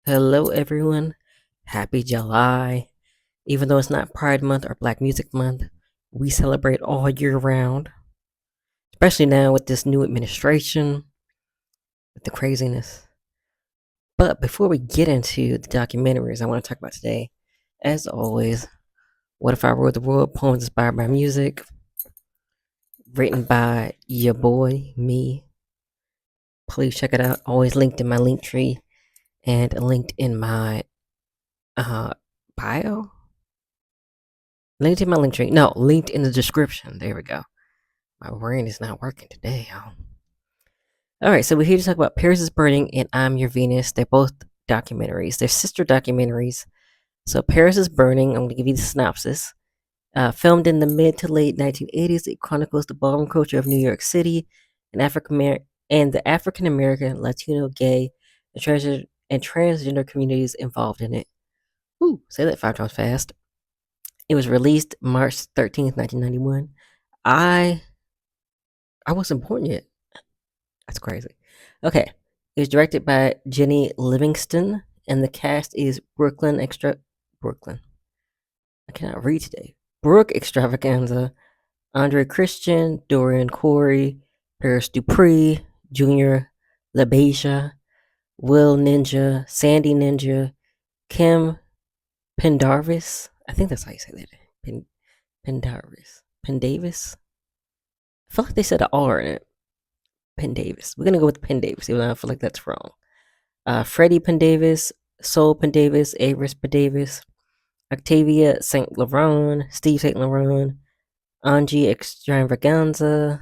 Hello, everyone. Happy July. Even though it's not Pride Month or Black Music Month, we celebrate all year round, especially now with this new administration, with the craziness. But before we get into the documentaries I want to talk about today, as always, What If I Ruled the World? Poems inspired by music, written by your boy, me. Please check it out. Always linked in my link tree and linked in my uh, bio. Linked in my link tree. No, linked in the description. There we go. My brain is not working today, y'all. All right, so we're here to talk about Paris is Burning and I'm Your Venus. They're both documentaries. They're sister documentaries. So Paris is Burning. I'm going to give you the synopsis. Filmed in the mid to late 1980s, it chronicles the ballroom culture of New York City and the African American, Latino, gay, and transgender communities involved in it. Ooh, say that 5 times fast. It was released March 13th, 1991. I I wasn't born yet. That's crazy. Okay. It was directed by Jenny Livingston, and the cast is Brooklyn. I cannot read today. Brooke Extravaganza, Andre Christian, Dorian Corey, Paris Dupree, Junior LaBeija, Will Ninja, Sandy Ninja, Kim Pendarvis. I think that's how you say that. Pendarvis. Pendavis. I feel like they said an R in it. Pendavis. We're gonna go with Pendavis, even though I feel like that's wrong. Freddie Pendavis, Sol Pendavis, Avis Pendavis, Octavia St. Laurent, Steve St. Laurent, Angie Extravaganza,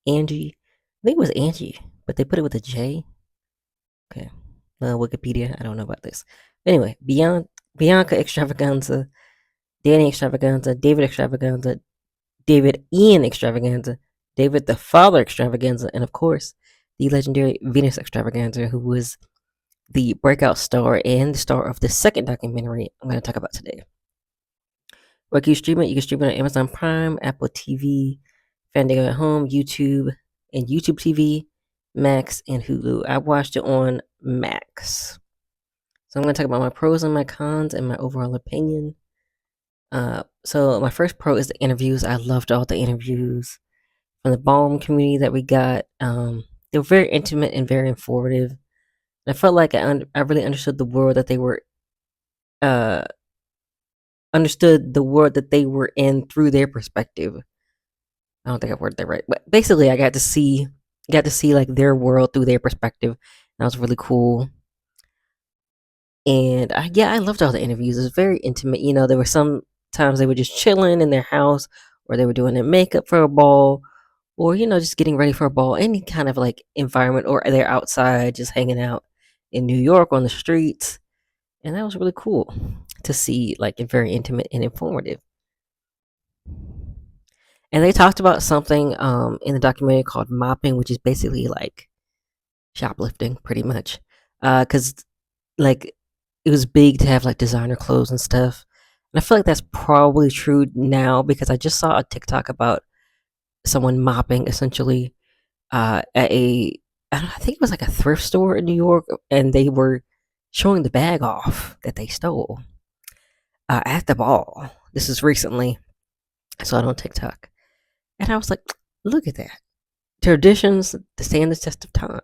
Angie. I think it was Angie, but they put it with a J. Okay. Wikipedia, I don't know about this. Anyway, Bianca Extravaganza, Danny Extravaganza, David Extravaganza, David Ian Extravaganza, David the Father Extravaganza, and of course, the legendary Venus Extravaganza, who was the breakout star and the star of the second documentary I'm going to talk about today. Where can you stream it? You can stream it on Amazon Prime, Apple TV, Fandango at Home, YouTube, and YouTube TV, Max, and Hulu. I watched it on Max. So I'm going to talk about my pros and my cons and my overall opinion. So my first pro is the interviews. I loved all the interviews from the ballroom community that we got. They were very intimate and very informative. I felt like I really understood the world that they were uh understood the world that they were in through their perspective. I don't think I worded that right, but basically, I got to see like their world through their perspective. And that was really cool. And I loved all the interviews. It was very intimate. You know, there were some times they were just chilling in their house, or they were doing their makeup for a ball, or just getting ready for a ball. Any kind of like environment, or they're outside just hanging out in New York on the streets. And that was really cool to see, like, very intimate and informative. And they talked about something in the documentary called mopping, which is basically like shoplifting, pretty much. Because like it was big to have like designer clothes and stuff. And I feel like that's probably true now because I just saw a TikTok about someone mopping essentially at I think it was like a thrift store in New York, and they were showing the bag off that they stole at the ball. This is recently. I saw it on TikTok. And I was like, look at that. Traditions to stand the test of time.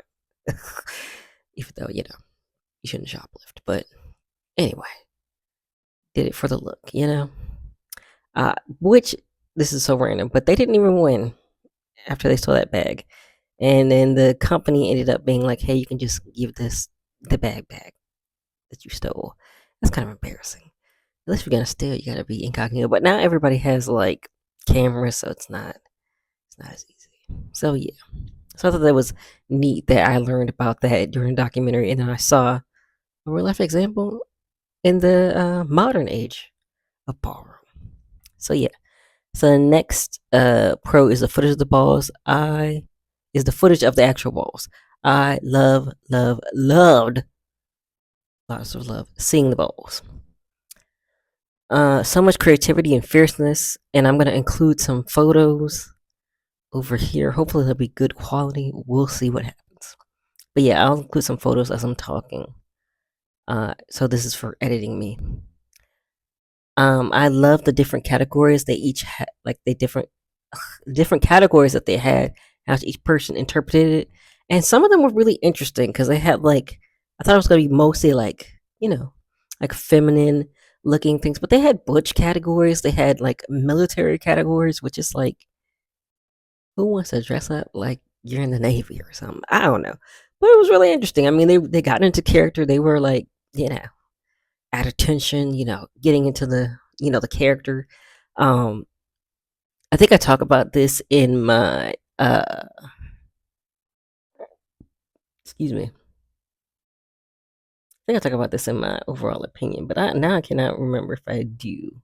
Even though, you shouldn't shoplift. But anyway, did it for the look. Which, this is so random, but they didn't even win after they stole that bag. And then the company ended up being like, hey, you can just give the bag back that you stole. That's kind of embarrassing. At least if you're gonna steal, you gotta be incognito. But now everybody has like cameras, so it's not as easy. So yeah. So I thought that was neat that I learned about that during the documentary, and then I saw a real life example in the modern age of ballroom. So yeah. So the next pro is the footage of the balls. Is the footage of the actual balls. I loved lots of love seeing the balls. So much creativity and fierceness, and I'm gonna include some photos over here. Hopefully they'll be good quality. We'll see what happens. But yeah, I'll include some photos as I'm talking. So this is for editing me. I love the different categories they each had, like they different categories that they had, how each person interpreted it, and some of them were really interesting because they had like I thought it was gonna be mostly like like feminine looking things, but they had butch categories. They had like military categories, which is like who wants to dress up like you're in the Navy or something? I don't know, but it was really interesting. I mean, they got into character. They were like at attention, getting into the character. Um, I think I talk about this in my excuse me. I think I talk about this in my overall opinion, but now I cannot remember if I do.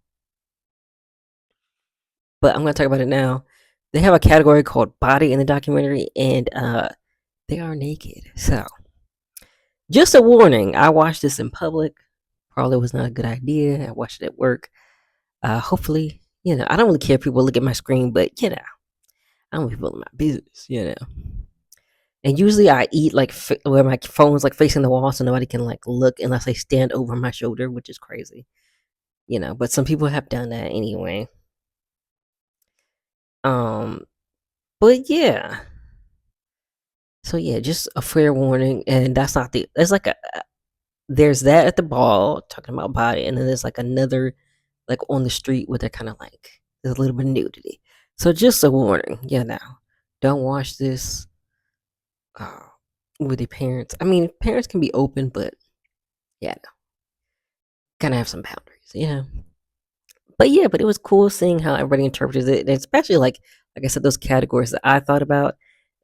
But I'm going to talk about it now. They have a category called body in the documentary, and they are naked. So, just a warning: I watched this in public. Probably was not a good idea. I watched it at work. Hopefully, I don't really care if people look at my screen, but I don't want people in my business. And usually I eat like where my phone's like facing the wall, so nobody can like look unless they stand over my shoulder, which is crazy. But some people have done that anyway. Um, but yeah. So yeah, just a fair warning, and that's not the. There's like there's that at the ball talking about body, and then there's like another like on the street where they're kind of like there's a little bit of nudity. So just a warning, don't watch this uh, with your parents. I mean, parents can be open, but yeah, no, gotta have some boundaries. But yeah, but it was cool seeing how everybody interprets it, and especially like I said, those categories that I thought about,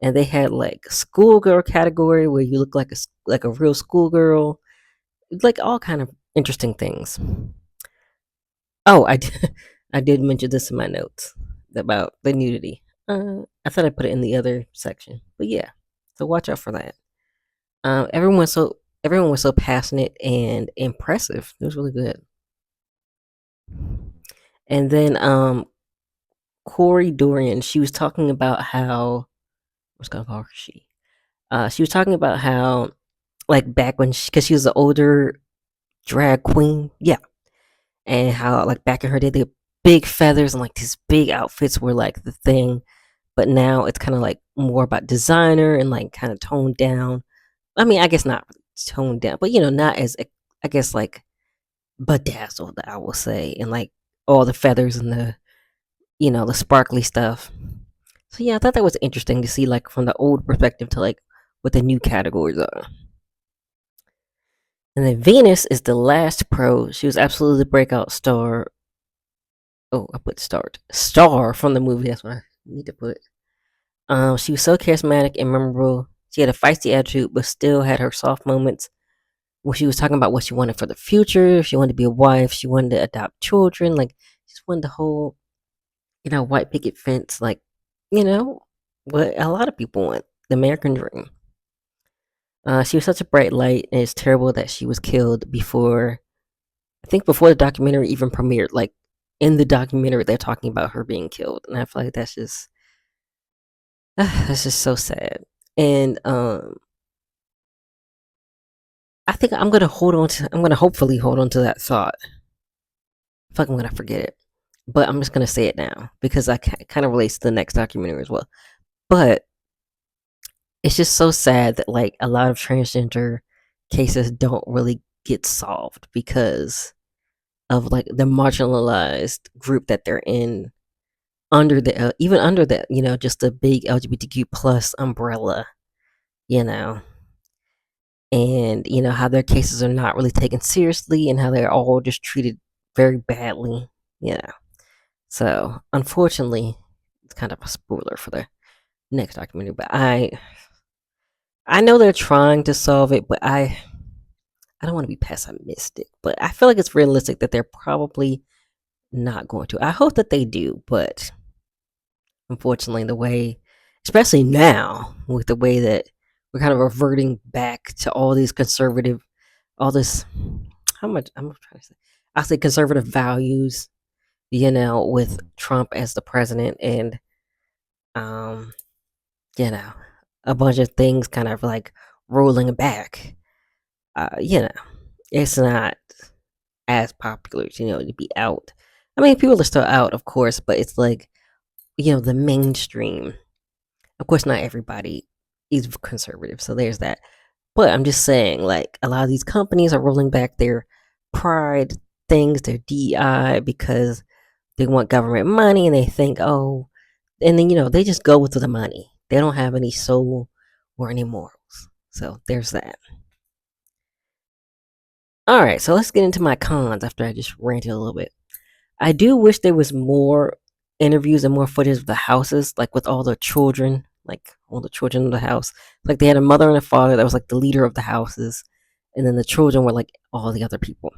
and they had like schoolgirl category where you look like like a real schoolgirl, like all kind of interesting things. Oh, I did, I did mention this in my notes about the nudity. I thought I put it in the other section, but yeah, so watch out for that. Everyone was so passionate and impressive. It was really good. And then Corey Dorian, she was talking about how what's gonna call her she. She was talking about how like back when because she was an older drag queen, yeah, and how like back in her day, the big feathers and like these big outfits were like the thing, but now it's kind of like more about designer and like kind of toned down. I mean, I guess not toned down, but not as I guess like bedazzled, I will say, and like all the feathers and the sparkly stuff. So yeah, I thought that was interesting to see like from the old perspective to like what the new categories are. And then Venus is the last pro. She was absolutely the breakout star. Oh, I put star from the movie. That's what I need to put. She was so charismatic and memorable. She had a feisty attitude, but still had her soft moments when she was talking about what she wanted for the future. She wanted to be a wife. She wanted to adopt children. Like, she just wanted the whole, white picket fence. Like, what a lot of people want, the American dream. She was such a bright light, and it's terrible that she was killed before. I think before the documentary even premiered. Like in the documentary, they're talking about her being killed, and I feel like that's just that's just so sad. And I think I'm gonna hold on to. I'm gonna hopefully hold on to that thought. I feel like I'm gonna forget it, but I'm just gonna say it now because I kind of relates to the next documentary as well. But it's just so sad that like a lot of transgender cases don't really get solved because of like the marginalized group that they're in under the even under the just the big LGBTQ plus umbrella, you know, and how their cases are not really taken seriously and how they're all just treated very badly, So unfortunately, it's kind of a spoiler for the next documentary, but I know they're trying to solve it, but I don't want to be pessimistic, but I feel like it's realistic that they're probably not going to. I hope that they do, but unfortunately, the way, especially now, with the way that we're kind of reverting back to all these conservative, all this, how much, I'm trying to say, I say conservative values, with Trump as the president and, um, you know, a bunch of things kind of like rolling back, you know, it's not as popular, to be out. I mean, people are still out, of course, but it's like, the mainstream. Of course, not everybody is conservative, so there's that. But I'm just saying, like, a lot of these companies are rolling back their pride things, their DEI, because they want government money and they think, oh, and then, they just go with the money. They don't have any soul or any morals. So there's that. All right, so let's get into my cons after I just ranted a little bit. I do wish there was more interviews and more footage of the houses, like with all the children, like all the children of the house. Like they had a mother and a father that was like the leader of the houses, and then the children were like all the other people.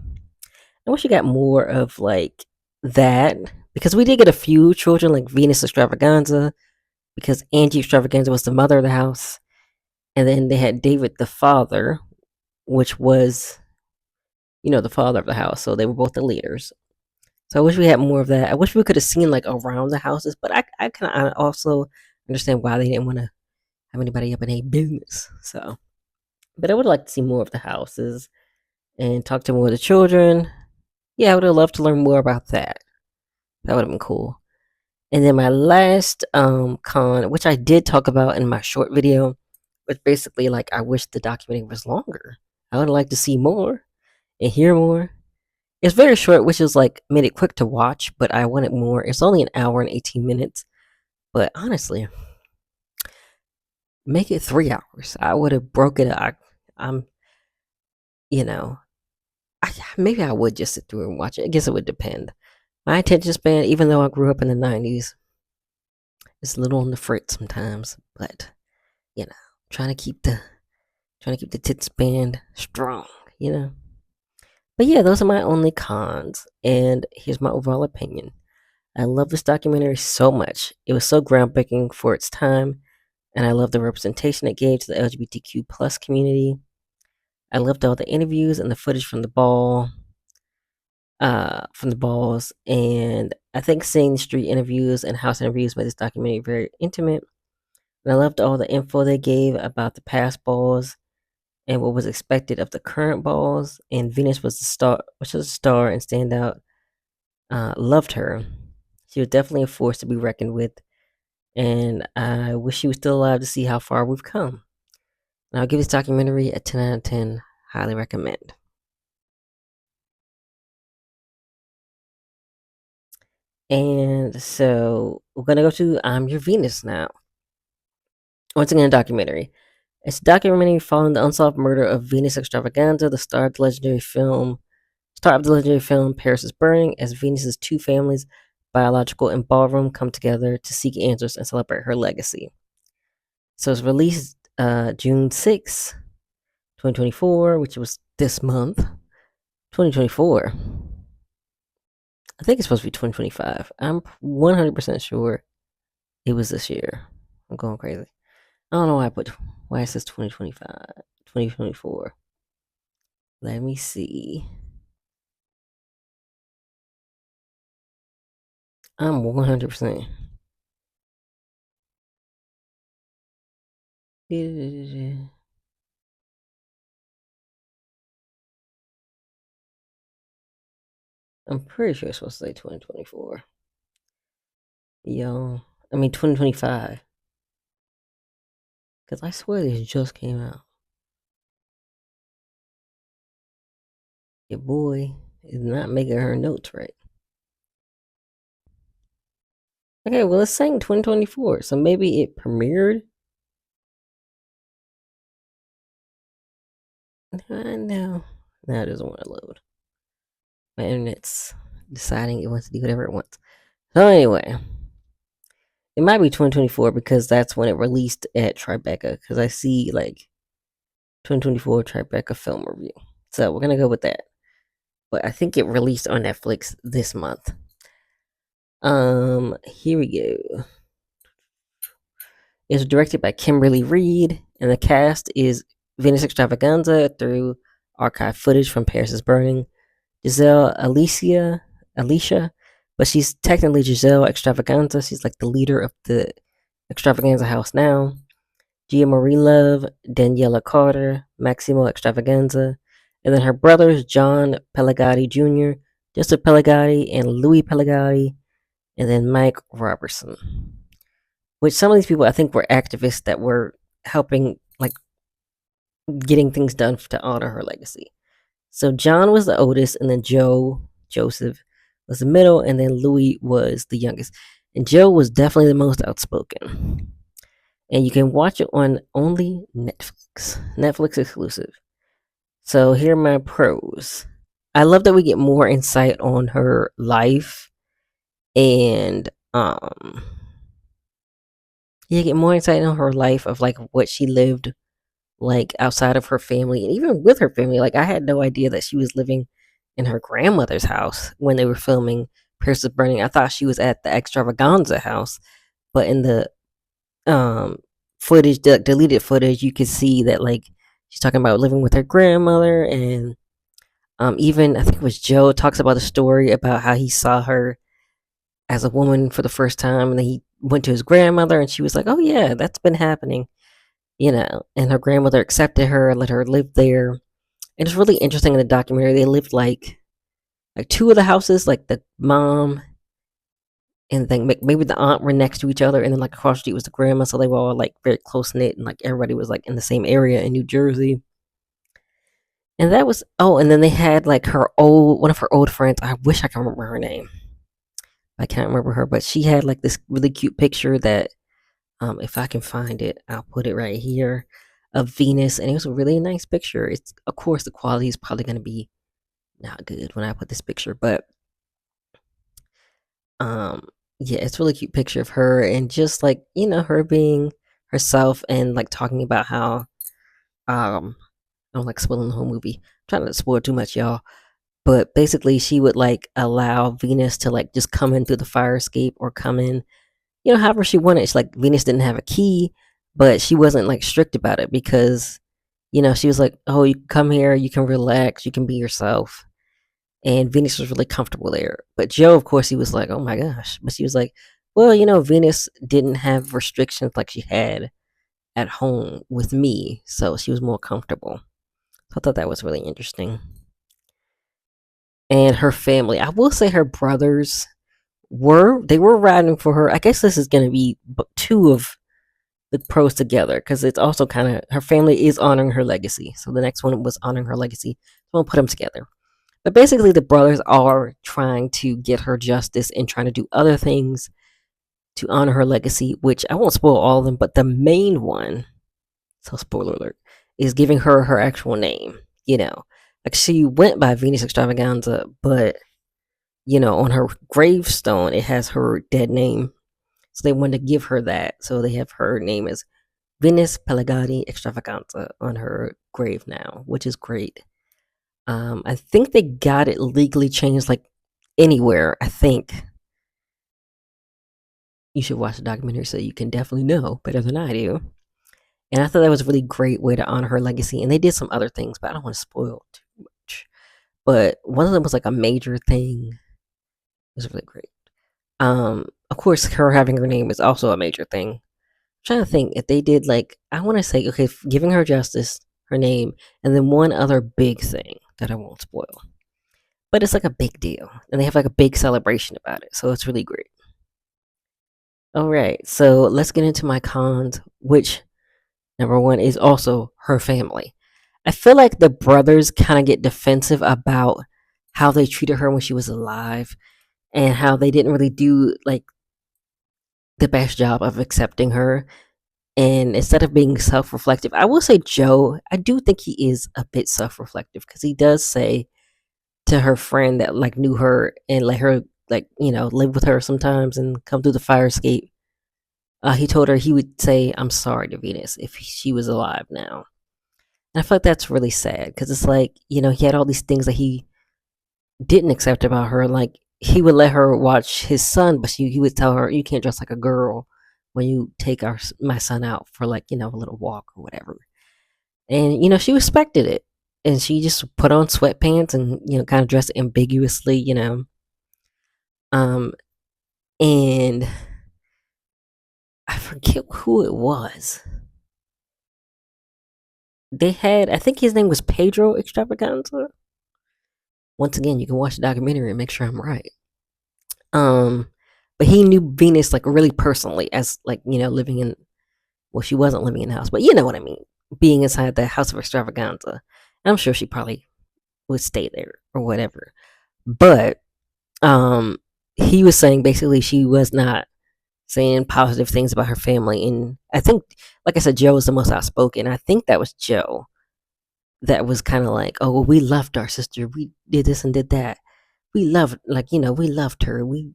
I wish you got more of like that because we did get a few children, like Venus Extravaganza, because Angie Extravaganza was the mother of the house, and then they had David the father, which was the father of the house. So they were both the leaders. So I wish we had more of that. I wish we could have seen like around the houses, but I can also understand why they didn't want to have anybody up in a business. So, but I would like to see more of the houses and talk to more of the children. Yeah, I would have loved to learn more about that. That would have been cool. And then my last con, which I did talk about in my short video, was basically like I wish the documentary was longer. I would like to see more and hear more. It's very short, which is like made it quick to watch, but I wanted more. It's only an hour and 18 minutes. But honestly, make it 3 hours. I would have broke it. I'm, you know, maybe I would just sit through and watch it. I guess it would depend. My attention span, even though I grew up in the 90s, is a little on the fritz sometimes. But you know, trying to keep the tit span strong. You know. But yeah, those are my only cons. And here's my overall opinion. I love this documentary so much. It was so groundbreaking for its time, and I love the representation it gave to the LGBTQ plus community. I loved all the interviews and the footage from the balls, and I think seeing the street interviews and house interviews made this documentary very intimate. And I loved all the info they gave about the past balls and what was expected of the current balls. And Venus was the star, which was a star and standout. Loved her. She was definitely a force to be reckoned with, and I wish she was still alive to see how far we've come. And I'll give this documentary a 10 out of 10. Highly recommend. And so we're gonna go to I'm Your Venus now. Once again, a documentary. It's a documentary following the unsolved murder of Venus Extravaganza, the star of the legendary film Paris is Burning, as Venus's two families, biological and ballroom, come together to seek answers and celebrate her legacy. So it's released June 6th, 2024, which was this month. 2024. I think it's supposed to be 2025. I'm 100% sure it was this year. I'm going crazy. I don't know why it says 2025, 2024. Let me see. I'm 100%. I'm pretty sure it's supposed to say 2024. Yo, I mean 2025. Because I swear this just came out. Your boy is not making her notes right. Okay, well, it's saying 2024, so maybe it premiered. No, now it doesn't want to load. My internet's deciding it wants to do whatever it wants. So anyway, it might be 2024 because that's when it released at Tribeca. Because I see like 2024 Tribeca film review. So we're gonna go with that. But I think it released on Netflix this month. Here we go. It's directed by Kimberly Reed, and the cast is Venus Extravaganza through archive footage from Paris is Burning, Alicia, but she's technically Giselle Extravaganza. She's like the leader of the Extravaganza house now. Gia Marie Love, Daniela Carter, Maximo Extravaganza, And then her brothers, John Pelagatti Jr., Joseph Pelagatti, and Louis Pelagatti, and then Mike Robertson. Which some of these people I think were activists that were helping, like, getting things done to honor her legacy. So John was the oldest, and then Joseph, was the middle, and then Louis was the youngest. And Joe was definitely the most outspoken. And you can watch it on only Netflix exclusive. So here are my pros. I love that we get more insight on her life, and you get more insight on her life of like what she lived like outside of her family and even with her family. Like I had no idea that she was living in her grandmother's house when they were filming Pierce is Burning. I thought she was at the extravaganza house, but in the um footage, the deleted footage, you could see that like she's talking about living with her grandmother. And even I think it was Joe talks about a story about how he saw her as a woman for the first time, and then he went to his grandmother and she was like, oh yeah, that's been happening, and her grandmother accepted her and let her live there. And it's really interesting in the documentary. They lived like two of the houses, like the mom and then maybe the aunt were next to each other, and then like across the street was the grandma. So they were all like very close knit, and like everybody was like in the same area in New Jersey. And that was and then they had like her old one of her old friends. I wish I can remember her name. I can't remember her, but she had like this really cute picture that if I can find it, I'll put it right here of Venus, and it was a really nice picture. It's of course the quality is probably going to be not good when I put this picture, but um yeah, it's a really cute picture of her and just like, her being herself and like talking about how I don't like spoiling the whole movie. I'm trying not to spoil too much, y'all. But basically she would like allow Venus to like just come in through the fire escape or come in, however she wanted. It's like Venus didn't have a key, but she wasn't like strict about it because, she was like, oh, you can come here, you can relax, you can be yourself. And Venus was really comfortable there. But Joe, of course, he was like, oh my gosh. But she was like, well, Venus didn't have restrictions like she had at home with me. So she was more comfortable. So I thought that was really interesting. And her family, I will say her brothers they were riding for her. I guess this is going to be two of the pros together because it's also kind of her family is honoring her legacy. So the next one was honoring her legacy. So we'll put them together. But basically, the brothers are trying to get her justice and trying to do other things to honor her legacy, which I won't spoil all of them, but the main one, so spoiler alert, is giving her actual name. Like she went by Venus Extravaganza, but on her gravestone, it has her dead name. So they wanted to give her that. So they have her name as Venus Pelagatti Extravaganza on her grave now, which is great. I think they got it legally changed like anywhere. I think you should watch the documentary so you can definitely know better than I do. And I thought that was a really great way to honor her legacy. And they did some other things, but I don't want to spoil too much. But one of them was like a major thing. It was really great. Of course, her having her name is also a major thing. I'm trying to think if they did like I want to say okay, giving her justice, her name, and then one other big thing that I won't spoil. But it's like a big deal, and they have like a big celebration about it, so it's really great. All right, so let's get into my cons, which number one is also her family. I feel like the brothers kind of get defensive about how they treated her when she was alive and how they didn't really do like the best job of accepting her. And instead of being self reflective, I will say Joe, I do think he is a bit self reflective because he does say to her friend that like knew her and let her like, live with her sometimes and come through the fire escape. He told her he would say, I'm sorry to Venus if she was alive now. And I feel like that's really sad because it's like, he had all these things that he didn't accept about her. Like he would let her watch his son, but he would tell her, you can't dress like a girl when you take my son out for like, a little walk or whatever. And, she respected it. And she just put on sweatpants and, kind of dressed ambiguously. Um, and I forget who it was they had, I think his name was Pedro Extravaganza. Once again, you can watch the documentary and make sure I'm right. Um, but he knew Venus like really personally, as like living in. Well, she wasn't living in the house, but you know what I mean. Being inside the house of extravaganza, I'm sure she probably would stay there or whatever. But um, he was saying basically she was not saying positive things about her family, and I think, like I said, Joe was the most outspoken. I think that was Joe that was kind of like, "Oh, well, we loved our sister. We did this and did that. We loved, like, we loved her. We."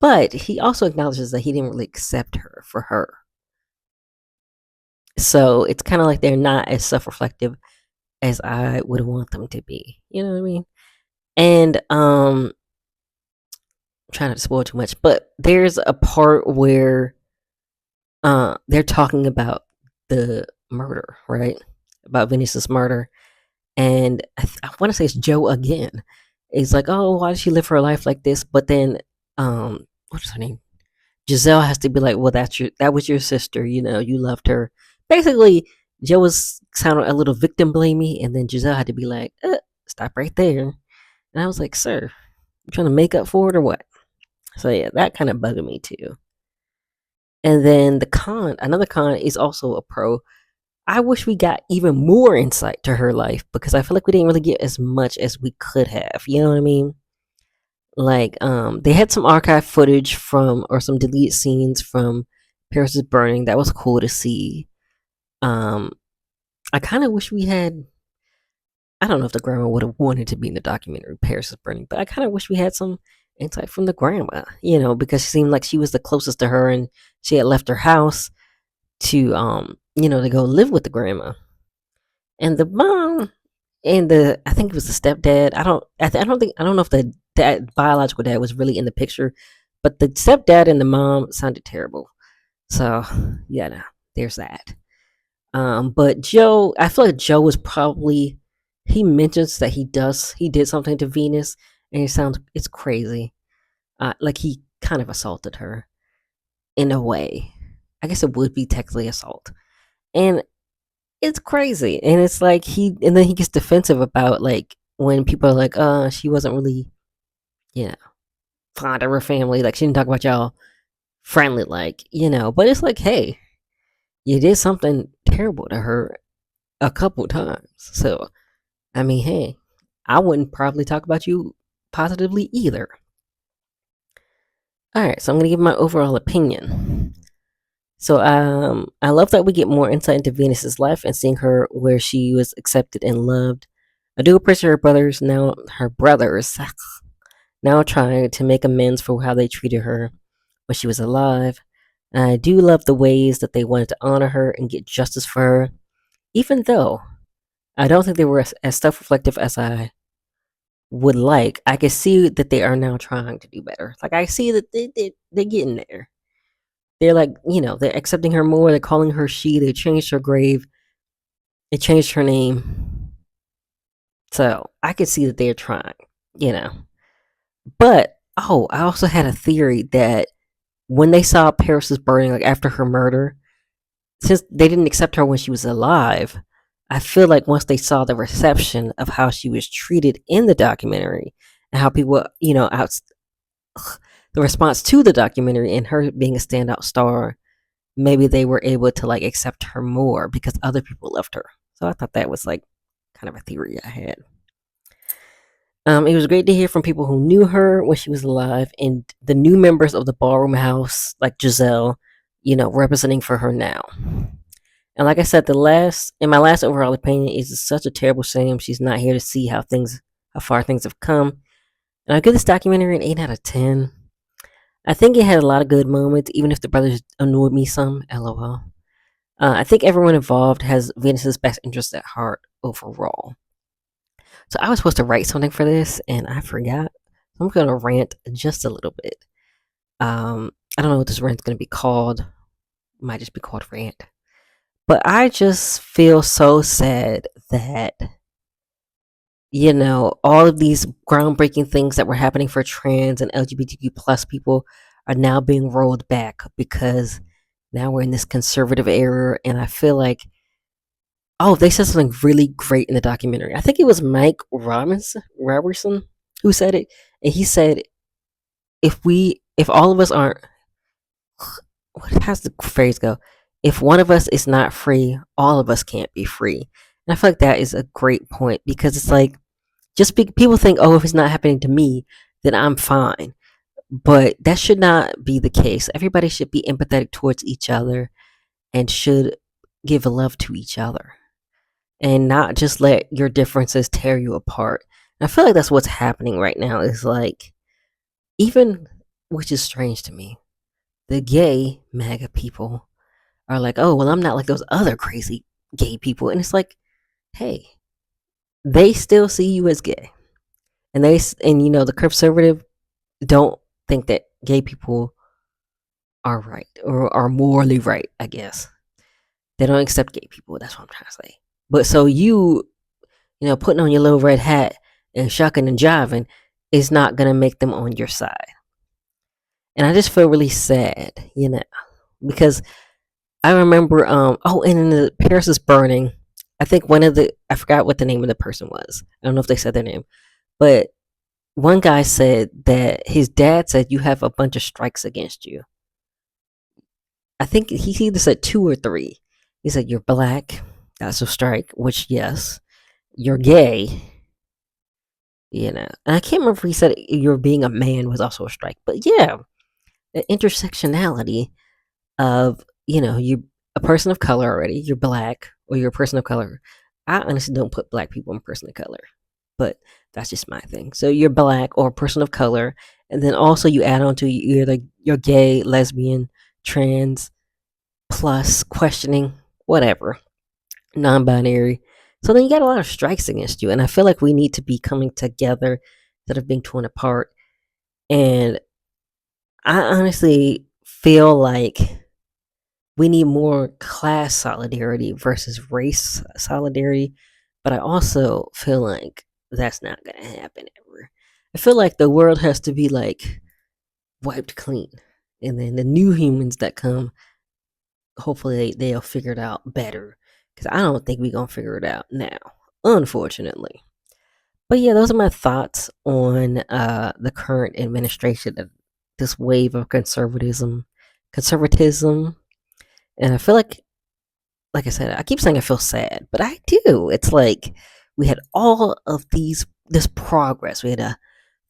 But he also acknowledges that he didn't really accept her for her. So it's kind of like they're not as self-reflective as I would want them to be. You know what I mean? And trying not to spoil too much, but there's a part where they're talking about the murder, right? About Venus's murder, and I want to say it's Joe again. He's like, "Oh, why did she live her life like this?" But then, what's her name? Giselle has to be like, "Well, that was your sister. You loved her." Basically, Joe was sounding a little victim blamey, and then Giselle had to be like, "Stop right there." And I was like, "Sir, you trying to make up for it or what?" So yeah, that kind of bugged me too. And then another con is also a pro. I wish we got even more insight to her life because I feel like we didn't really get as much as we could have. You know what I mean? Like, they had some archive footage from, or some deleted scenes from Paris is Burning. That was cool to see. Um, I kind of wish we had. I don't know if the grandma would have wanted to be in the documentary Paris is Burning, but I kind of wish we had some insight from the grandma. Because she seemed like she was the closest to her, and she had left her house to to go live with the grandma. And the mom and the I think it was the stepdad. I don't know if the dad, biological dad, was really in the picture, but the stepdad and the mom sounded terrible. So yeah, no, there's that. But Joe, I feel like Joe was probably, he mentions that he did something to Venus, and it's crazy. Like he kind of assaulted her in a way. I guess it would be technically assault, and it's crazy. And it's like and then he gets defensive about like when people are like, she wasn't really, you know, fond of her family. Like she didn't talk about y'all friendly, like. But it's like, hey, you did something terrible to her a couple times. So I mean, hey, I wouldn't probably talk about you positively either. All right, so I'm gonna give my overall opinion. So I love that we get more insight into Venus's life and seeing her where she was accepted and loved. I do appreciate her brothers now trying to make amends for how they treated her when she was alive. And I do love the ways that they wanted to honor her and get justice for her, even though I don't think they were as self-reflective as I would like. I can see that they are now trying to do better. Like I see that they're getting there. They're like, they're accepting her more. They're calling her she. They changed her grave. They changed her name. So I could see that they're trying, you know. But I also had a theory that when they saw Paris is burning, like after her murder, since they didn't accept her when she was alive, I feel like once they saw the reception of how she was treated in the documentary and how people, the response to the documentary and her being a standout star, maybe they were able to like accept her more because other people loved her. So I thought that was like kind of a theory I had. It was great to hear from people who knew her when she was alive and the new members of the ballroom house, like Giselle, representing for her now. And like I said, my last overall opinion is it's such a terrible shame she's not here to see how far things have come. And I give this documentary an 8 out of 10. I think it had a lot of good moments, even if the brothers annoyed me some. LOL. I think everyone involved has Venus's best interest at heart overall. So I was supposed to write something for this, and I forgot. I'm gonna rant just a little bit. I don't know what this rant's gonna be called. It might just be called rant. But I just feel so sad that all of these groundbreaking things that were happening for trans and LGBTQ plus people are now being rolled back because now we're in this conservative era, and I feel like Oh, they said something really great in the documentary. I think it was Mike Robertson who said it, and he said, if all of us aren't, what how's the phrase go? If one of us is not free, all of us can't be free. And I feel like that is a great point because it's like people think, oh, if it's not happening to me, then I'm fine. But that should not be the case. Everybody should be empathetic towards each other and should give love to each other and not just let your differences tear you apart. And I feel like that's what's happening right now is like, even, which is strange to me, the gay MAGA people are like, oh, well, I'm not like those other crazy gay people. And it's like, hey, they still see you as gay. And the conservative don't think that gay people are right or are morally right, I guess. They don't accept gay people. That's what I'm trying to say. But so putting on your little red hat and shucking and jiving is not going to make them on your side. And I just feel really sad, because I remember, and in the Paris is Burning, I think I forgot what the name of the person was. I don't know if they said their name, but one guy said that his dad said, you have a bunch of strikes against you. I think he either said two or three. He said, you're black, that's a strike, which, yes, you're gay, And I can't remember if he said you're being a man was also a strike, but yeah, the intersectionality of, you a person of color already, you're black or you're a person of color. I honestly don't put black people in person of color, but that's just my thing. So you're black or a person of color, and then also you add on to you're gay, lesbian, trans, plus questioning, whatever, non-binary. So then you got a lot of strikes against you, and I feel like we need to be coming together instead of being torn apart. And I honestly feel like we need more class solidarity versus race solidarity, but I also feel like that's not going to happen ever. I feel like the world has to be like wiped clean, and then the new humans that come, hopefully they'll figure it out better. Because I don't think we're gonna figure it out now, unfortunately. But yeah, those are my thoughts on the current administration of this wave of conservatism, and I feel like I said, I keep saying I feel sad, but I do. It's like we had all of this progress. We had a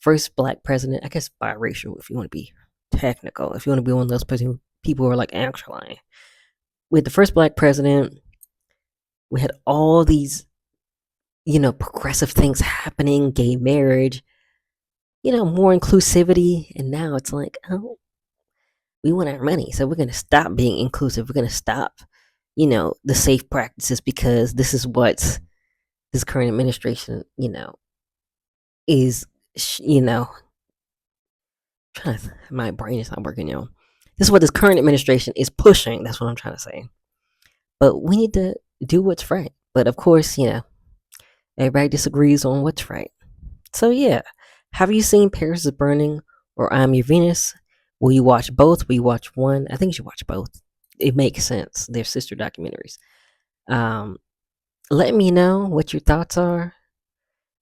first black president, I guess biracial, if you want to be technical, if you want to be one of those people who are like, actually, we had the first black president. We had all these, progressive things happening, gay marriage, more inclusivity. And now it's like, oh, we want our money. So we're going to stop being inclusive. We're going to stop, the safe practices because this is what this current administration, is, my brain is not working, This is what this current administration is pushing. That's what I'm trying to say. But we need to do what's right. But of course, everybody disagrees on what's right. So yeah, have you seen Paris is Burning or I'm Your Venus? Will you watch both? Will you watch one? I think you should watch both. It makes sense. They're sister documentaries. Um, Let me know what your thoughts are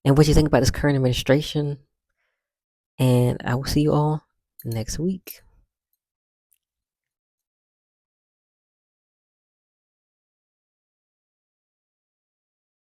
and what you think about this current administration. And I will see you all next week.